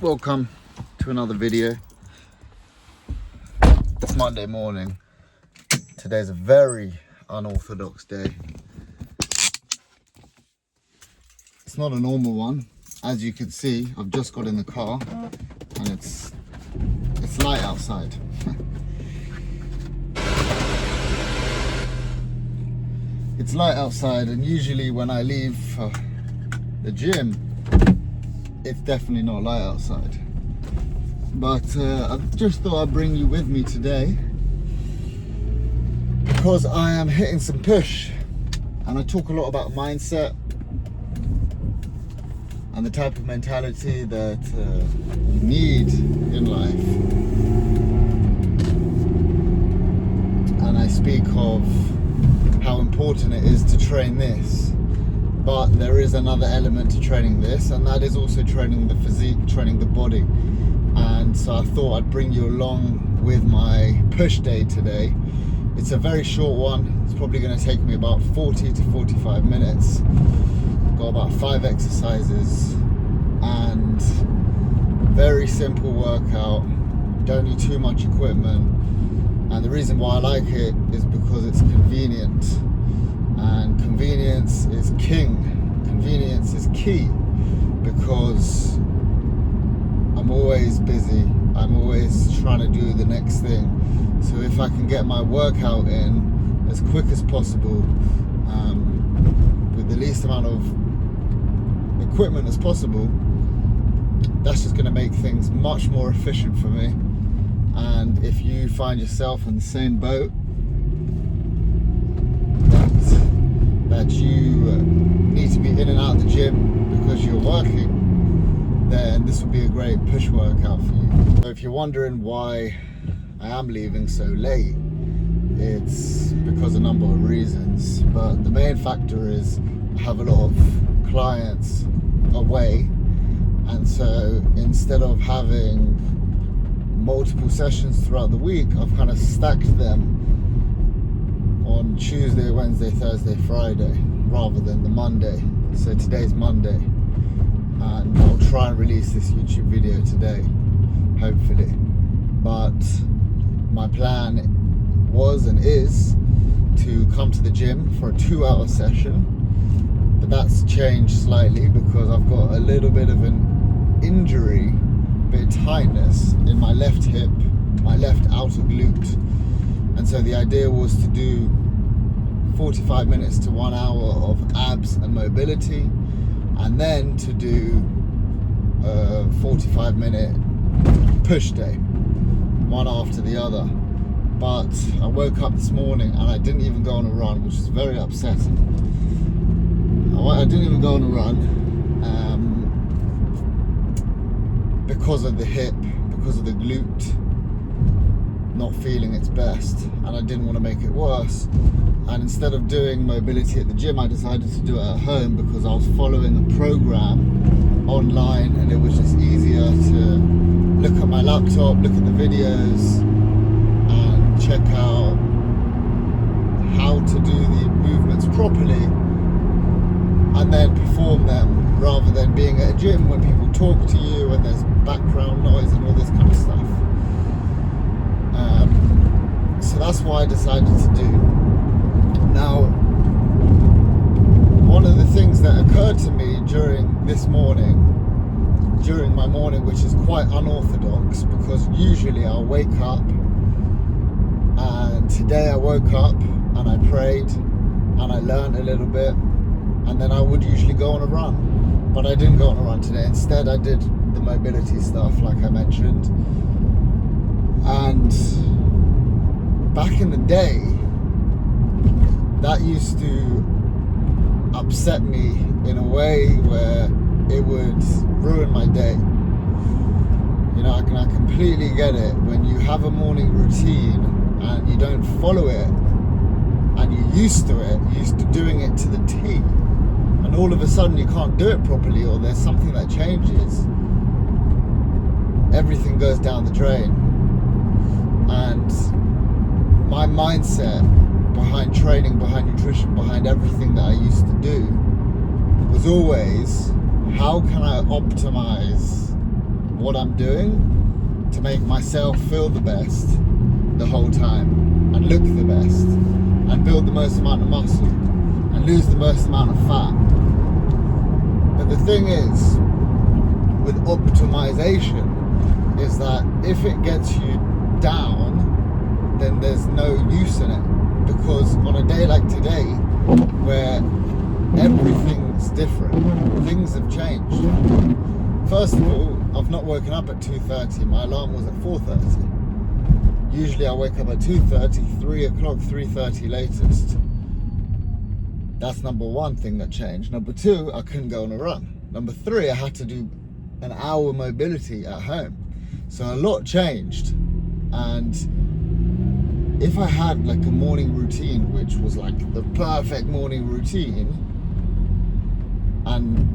Welcome to another video. It's Monday morning. Today's a very unorthodox day. It's not a normal one. As you can see, I've just got in the car and it's light outside. It's light outside, and usually when I leave the gym, it's definitely not light outside. But I just thought I'd bring you with me today because I am hitting some push, and I talk a lot about mindset and the type of mentality that you need in life. And I speak of how important it is to train this. But there is another element to training this, and that is also training the physique, training the body. And so I thought I'd bring you along with my push day today. It's a very short one. It's probably going to take me about 40 to 45 minutes. Got about 5 exercises and very simple workout. Don't need too much equipment. And the reason why I like it is because it's convenient. And convenience is king. Convenience is key, because I'm always busy. I'm always trying to do the next thing. So if I can get my workout in as quick as possible, with the least amount of equipment as possible, that's just going to make things much more efficient for me. And if you find yourself in the same boat, that you need to be in and out of the gym because you're working, then this would be a great push workout for you. So if you're wondering why I am leaving so late, it's because of a number of reasons, but the main factor is I have a lot of clients away, and so instead of having multiple sessions throughout the week, I've kind of stacked them on Tuesday, Wednesday, Thursday, Friday, rather than the Monday. So today's Monday, and I'll try and release this YouTube video today, hopefully. But my plan was and is to come to the gym for a 2-hour session, but that's changed slightly because I've got a little bit of an injury, bit of tightness in my left hip, my left outer glute. And so the idea was to do 45 minutes to 1 hour of abs and mobility, and then to do a 45-minute push day, one after the other. But I woke up this morning and I didn't even go on a run, which is very upsetting. I didn't even go on a run because of the hip, because of the glute not feeling its best, and I didn't want to make it worse. And instead of doing mobility at the gym, I decided to do it at home because I was following a program online, and it was just easier to look at my laptop, look at the videos, and check out how to do the movements properly and then perform them, rather than being at a gym when people talk to you and there's background noise and all this kind of stuff. So that's what I decided to do. Now, one of the things that occurred to me during my morning, which is quite unorthodox, because usually I'll wake up, and today I woke up and I prayed and I learned a little bit, and then I would usually go on a run. But I didn't go on a run today. Instead, I did the mobility stuff like I mentioned. And back in the day, that used to upset me in a way where it would ruin my day. You know, I completely get it. When you have a morning routine and you don't follow it, and you're used to it, you're used to doing it to the T, and all of a sudden you can't do it properly, or there's something that changes, everything goes down the drain. And my mindset behind training, behind nutrition, behind everything that I used to do was always, how can I optimize what I'm doing to make myself feel the best the whole time, and look the best, and build the most amount of muscle, and lose the most amount of fat. But the thing is, with optimization, is that if it gets you down, then there's no use in it. Because on a day like today, where everything's different, things have changed. First of all, I've not woken up at 2:30, my alarm was at 4:30. Usually I wake up at 2:30, 3 o'clock, 3:30 latest. That's number one thing that changed. Number two, I couldn't go on a run. Number three, I had to do an hour mobility at home. So a lot changed. And if I had like a morning routine, which was like the perfect morning routine, and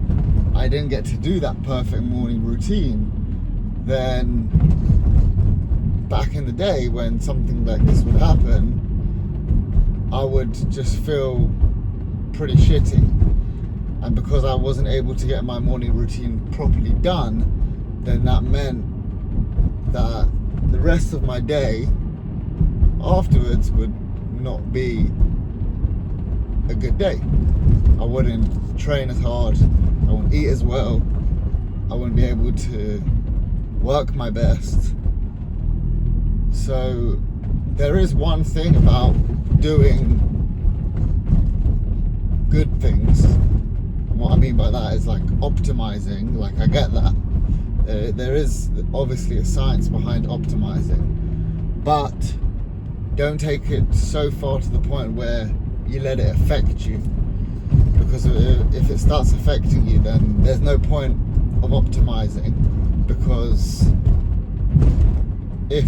I didn't get to do that perfect morning routine, then back in the day when something like this would happen, I would just feel pretty shitty. And because I wasn't able to get my morning routine properly done, then that meant that the rest of my day afterwards would not be a good day. I wouldn't train as hard, I wouldn't eat as well, I wouldn't be able to work my best. So there is one thing about doing good things. And what I mean by that is like optimizing, like I get that. There is obviously a science behind optimizing, but don't take it so far to the point where you let it affect you, because if it starts affecting you, then there's no point of optimizing. Because if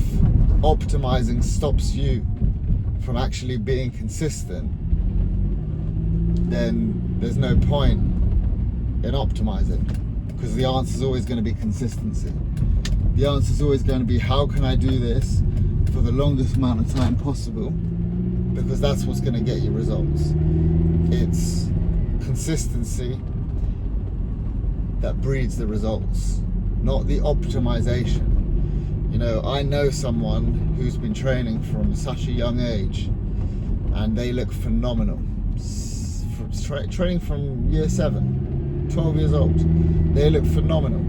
optimizing stops you from actually being consistent, then there's no point in optimizing, because the answer is always going to be consistency. The answer is always going to be, how can I do this for the longest amount of time possible, because that's what's going to get you results. It's consistency that breeds the results, not the optimization. You know, I know someone who's been training from such a young age, and they look phenomenal. Training from year 7, 12 years old, they look phenomenal.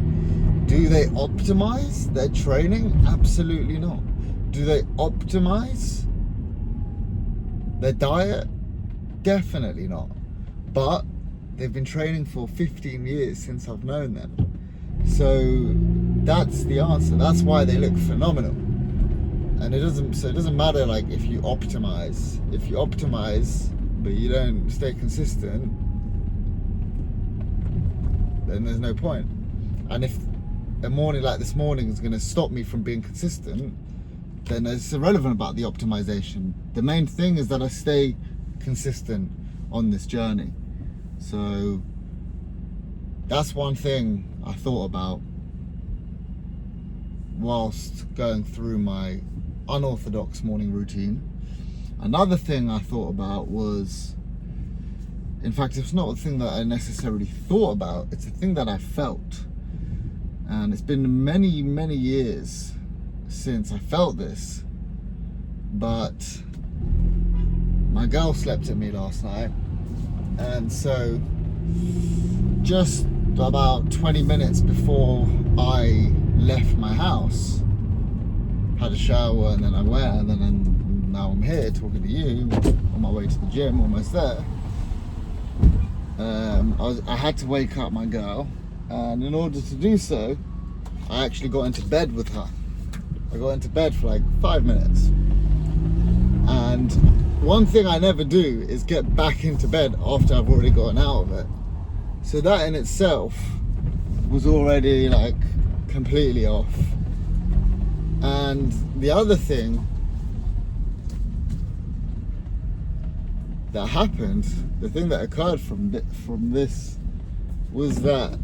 Do they optimize their training? Absolutely not. Do they optimize their diet? Definitely not. But they've been training for 15 years since I've known them. So that's the answer. That's why they look phenomenal. And it doesn't matter like if you optimize. If you optimize but you don't stay consistent, then there's no point. And if a morning like this morning is going to stop me from being consistent, then it's irrelevant about the optimization. The main thing is that I stay consistent on this journey. So that's one thing I thought about whilst going through my unorthodox morning routine. Another thing I thought about was, in fact, it's not a thing that I necessarily thought about, it's a thing that I felt. And it's been many, many years since I felt this, but my girl slept at me last night, and so just about 20 minutes before I left my house, had a shower, and then I went, and then now I'm here talking to you on my way to the gym, almost there. I had to wake up my girl, and in order to do so, I actually got into bed with her. I got into bed for like 5 minutes. And one thing I never do is get back into bed after I've already gotten out of it. So that in itself was already like completely off. And the other thing that happened, the thing that occurred from this was that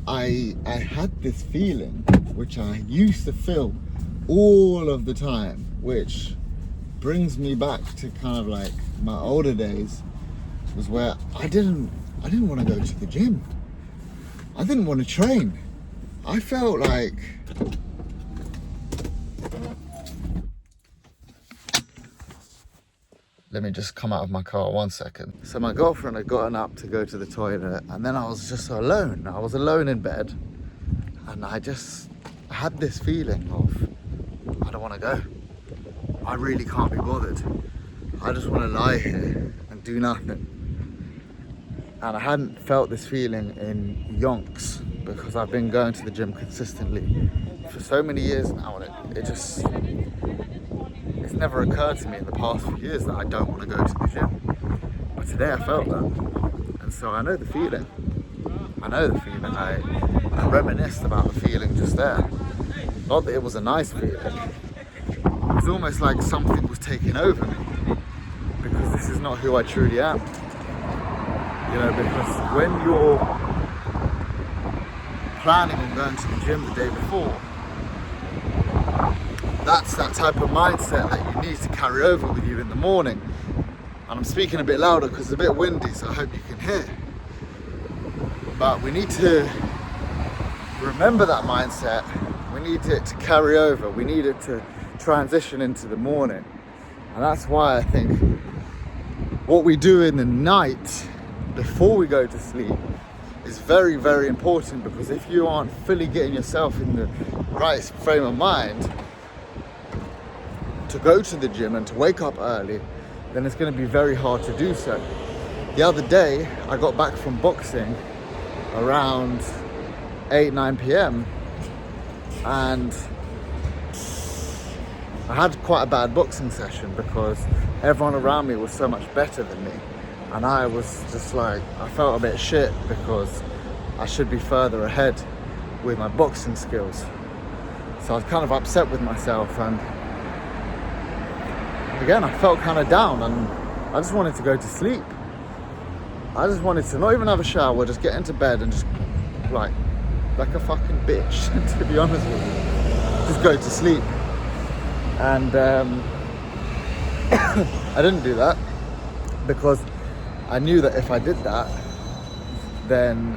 I had this feeling, which I used to feel all of the time, which brings me back to kind of like my older days, was where I didn't want to go to the gym. I didn't want to train. I felt like let me just come out of my car 1 second. So my girlfriend had gotten up to go to the toilet, and then I was just alone. I was alone in bed, and I had this feeling of, I don't want to go. I really can't be bothered. I just want to lie here and do nothing. And I hadn't felt this feeling in yonks, because I've been going to the gym consistently for so many years now, and it's never occurred to me in the past few years that I don't want to go to the gym. But today I felt that. And so I know the feeling. I reminisced about the feeling just there. Not that it was a nice feeling. It was almost like something was taking over me, because this is not who I truly am. You know, because when you're planning on going to the gym the day before, that's that type of mindset that you need to carry over with you in the morning. And I'm speaking a bit louder because it's a bit windy, so I hope you can hear. But we need to remember that mindset. We need it to carry over. We need it to transition into the morning. And that's why I think what we do in the night before we go to sleep is very, very important, because if you aren't fully getting yourself in the right frame of mind to go to the gym and to wake up early, then it's going to be very hard to do so. The other day, I got back from boxing around 8-9 p.m. and I had quite a bad boxing session because everyone around me was so much better than me. And I was just like, I felt a bit shit because I should be further ahead with my boxing skills. So I was kind of upset with myself, and again, I felt kind of down, and I just wanted to go to sleep. I just wanted to not even have a shower, just get into bed and just like a fucking bitch, to be honest with you. Just go to sleep. And I didn't do that because I knew that if I did that, then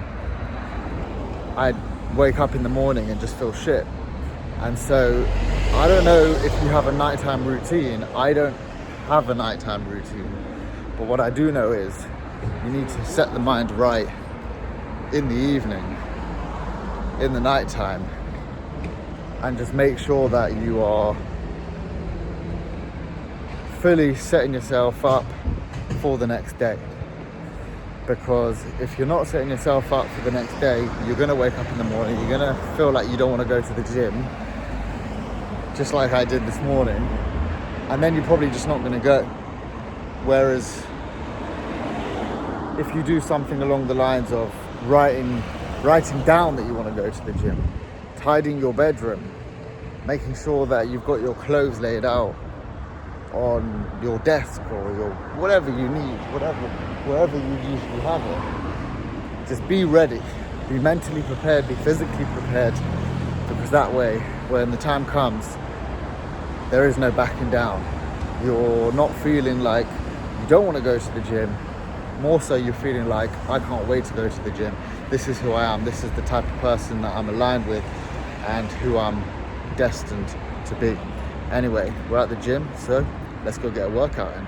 I'd wake up in the morning and just feel shit. And so I don't know if you have a nighttime routine. I don't have a nighttime routine. But what I do know is you need to set the mind right in the evening, in the nighttime, and just make sure that you are fully setting yourself up for the next day. Because if you're not setting yourself up for the next day, you're going to wake up in the morning, you're going to feel like you don't want to go to the gym, just like I did this morning, and then you're probably just not going to go. Whereas if you do something along the lines of writing down that you want to go to the gym, tidying your bedroom, making sure that you've got your clothes laid out on your desk or your whatever you need, wherever you usually have it. Just be ready, be mentally prepared, be physically prepared, because that way, when the time comes, there is no backing down. You're not feeling like you don't want to go to the gym. More so, you're feeling like, I can't wait to go to the gym. This is who I am. This is the type of person that I'm aligned with and who I'm destined to be. Anyway, we're at the gym, so let's go get a workout in.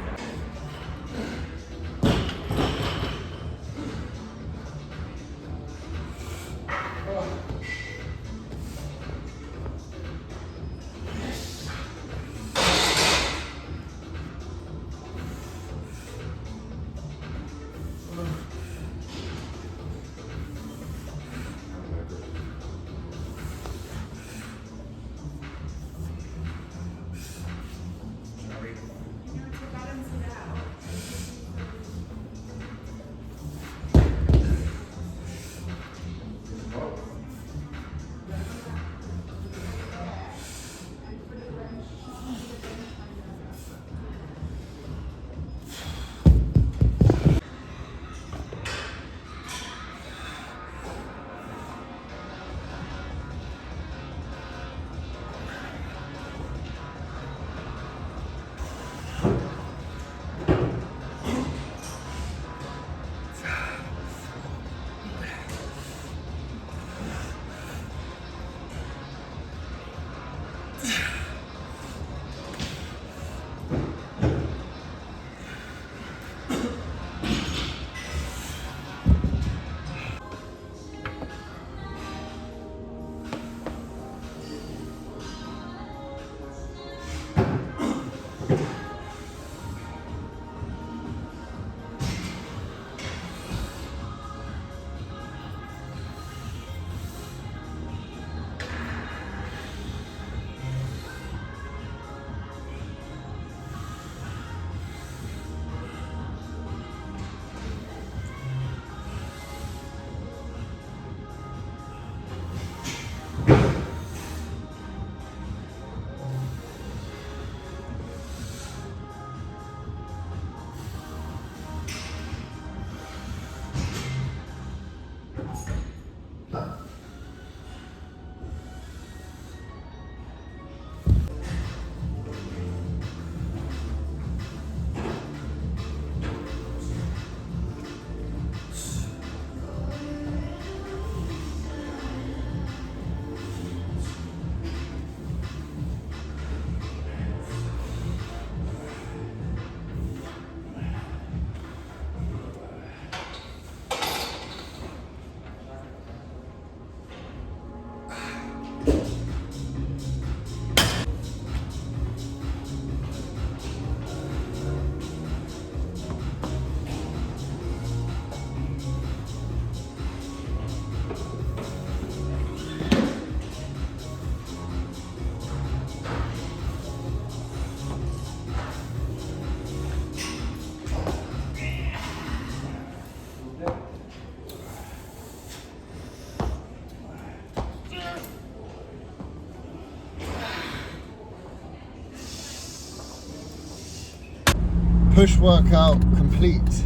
push workout complete.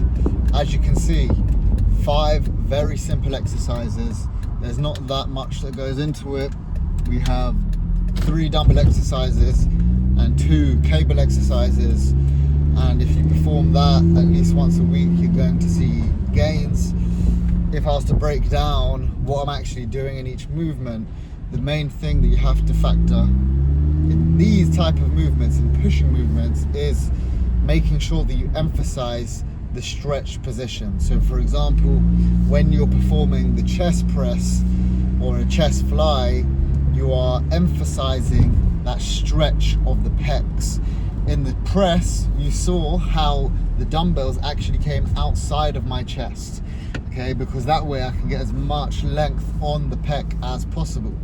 As you can see, 5 very simple exercises. There's not that much that goes into it. We have 3 dumbbell exercises and 2 cable exercises, and if you perform that at least once a week, you're going to see gains. If I was to break down what I'm actually doing in each movement, the main thing that you have to factor in these type of movements, in pushing movements, is making sure that you emphasize the stretch position. So for example, when you're performing the chest press or a chest fly, you are emphasizing that stretch of the pecs. In the press, you saw how the dumbbells actually came outside of my chest, okay, because that way I can get as much length on the pec as possible.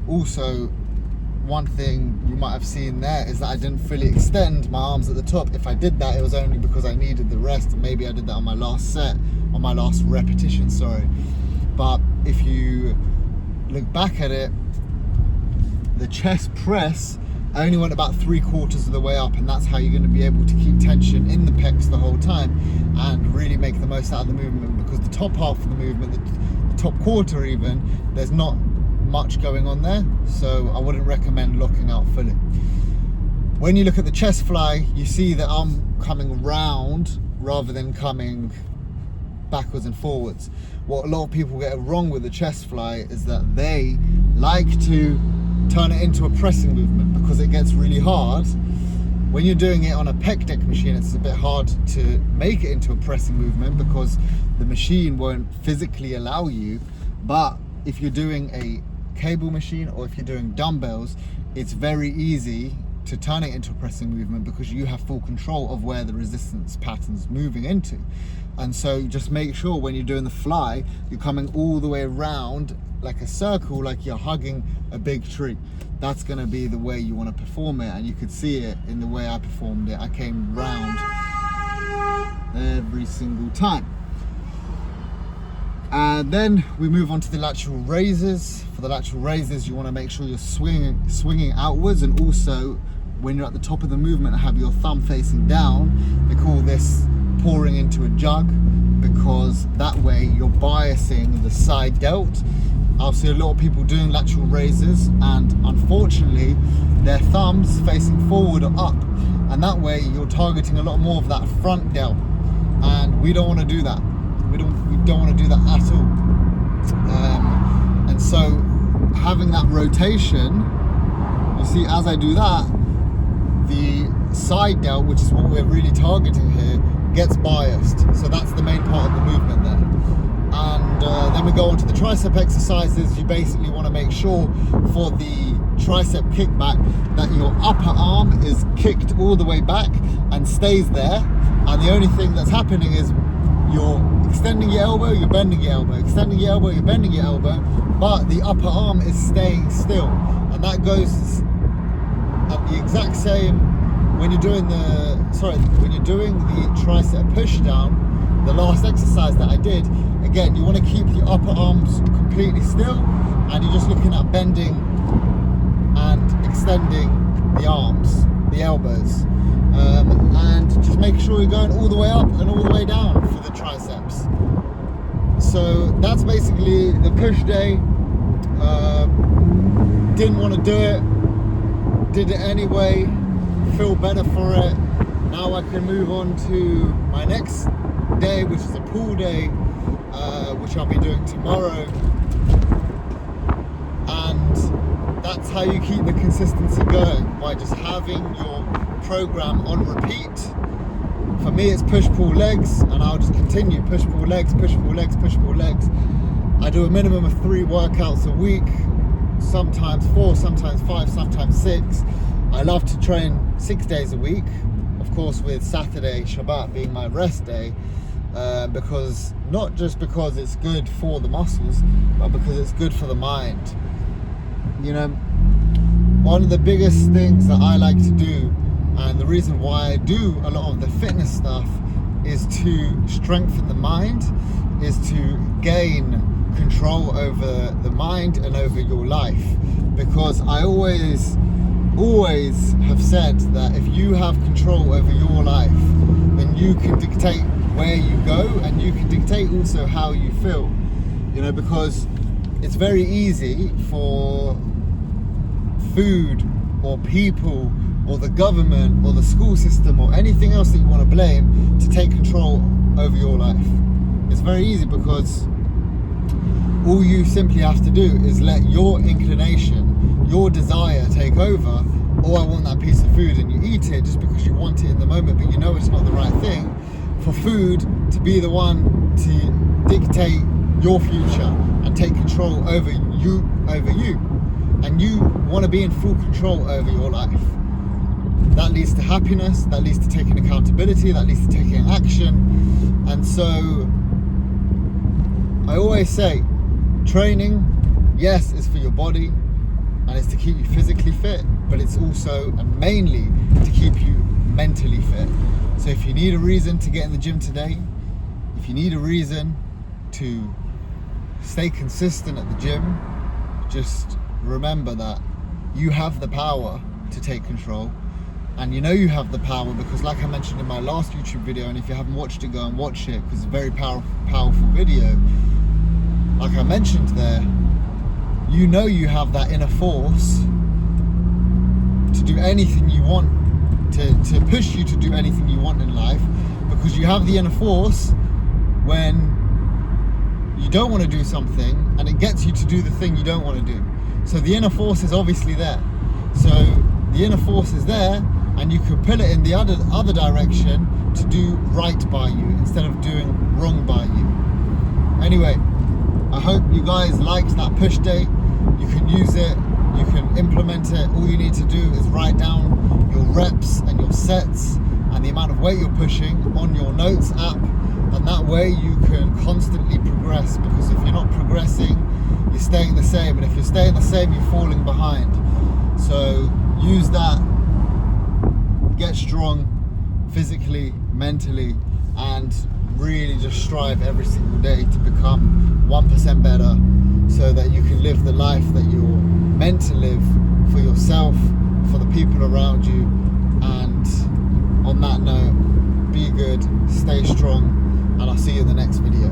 Also, one thing you might have seen there is that I didn't fully extend my arms at the top. If I did that, it was only because I needed the rest. Maybe I did that on my last set, on my last repetition, sorry. But if you look back at it, the chest press, I only went about 3/4 of the way up, and that's how you're going to be able to keep tension in the pecs the whole time and really make the most out of the movement, because the top half of the movement, the top quarter even, there's not much going on there, so I wouldn't recommend locking out fully. When you look at the chest fly, you see that I'm coming round rather than coming backwards and forwards. What a lot of people get wrong with the chest fly is that they like to turn it into a pressing movement because it gets really hard. When you're doing it on a pec deck machine, it's a bit hard to make it into a pressing movement because the machine won't physically allow you. But if you're doing a cable machine or if you're doing dumbbells, it's very easy to turn it into a pressing movement because you have full control of where the resistance pattern's moving into. And so just make sure when you're doing the fly, you're coming all the way around like a circle, like you're hugging a big tree. That's going to be the way you want to perform it, and you could see it in the way I performed it. I came round every single time. And then we move on to the lateral raises. For the lateral raises, you want to make sure you're swinging outwards, and also when you're at the top of the movement, have your thumb facing down. They call this pouring into a jug, because that way you're biasing the side delt. I'll see a lot of people doing lateral raises, and unfortunately their thumbs facing forward or up, and that way you're targeting a lot more of that front delt, and we don't want to do that. We don't want to do that at all. And so having that rotation, you see, as I do that, the side delt, which is what we're really targeting here, gets biased. So that's the main part of the movement there. And then we go on to the tricep exercises. You basically want to make sure for the tricep kickback that your upper arm is kicked all the way back and stays there, and the only thing that's happening is you're extending your elbow, you're bending your elbow, extending your elbow, you're bending your elbow, but the upper arm is staying still. And that goes at the exact same when you're doing the tricep push down. The last exercise that I did, again, you want to keep your upper arms completely still, and you're just looking at bending and extending the arms, the elbows, and just make sure you're going all the way up and all the way down for the triceps. So that's basically the push day. Didn't want to do it, did it anyway, feel better for it. Now I can move on to my next day, which is a pull day, which I'll be doing tomorrow. And that's how you keep the consistency going, by just having your program on repeat. For me, it's push, pull, legs, and I'll just continue push, pull, legs, push, pull, legs, push, pull, legs. I do a minimum of 3 workouts a week, sometimes 4, sometimes 5, sometimes 6. I love to train 6 days a week, of course with Saturday, Shabbat being my rest day, because not just because it's good for the muscles, but because it's good for the mind. You know, one of the biggest things that I like to do, and the reason why I do a lot of the fitness stuff, is to strengthen the mind, is to gain control over the mind and over your life. Because I always have said that if you have control over your life, then you can dictate where you go, and you can dictate also how you feel. You know, because it's very easy for food or people or the government or the school system or anything else that you want to blame to take control over your life. It's very easy, because all you simply have to do is let your inclination, your desire take over. Oh, I want that piece of food, and you eat it just because you want it in the moment, but you know it's not the right thing. For food to be the one to dictate your future and take control over you, and you want to be in full control over your life. That leads to happiness, that leads to taking accountability, that leads to taking action. And so I always say, training, yes, is for your body and it's to keep you physically fit, but it's also and mainly to keep you mentally fit. So if you need a reason to get in the gym today, if you need a reason to stay consistent at the gym, just remember that you have the power to take control. And you know you have the power because, like I mentioned in my last YouTube video, and if you haven't watched it, go and watch it because it's a very powerful video. Like I mentioned there, you know you have that inner force to do anything you want, to push you to do anything you want in life, because you have the inner force when you don't want to do something and it gets you to do the thing you don't want to do. So the inner force is obviously there. So the inner force is there, and you can pull it in the other direction to do right by you instead of doing wrong by you. Anyway, I hope you guys liked that push day. You can use it, you can implement it. All you need to do is write down your reps and your sets and the amount of weight you're pushing on your notes app, and that way you can constantly progress, because if you're not progressing, you're staying the same, and if you're staying the same, you're falling behind. So use that, get strong physically, mentally, and really just strive every single day to become 1% better, so that you can live the life that you're meant to live for yourself, for the people around you. And on that note, be good, stay strong, and I'll see you in the next video.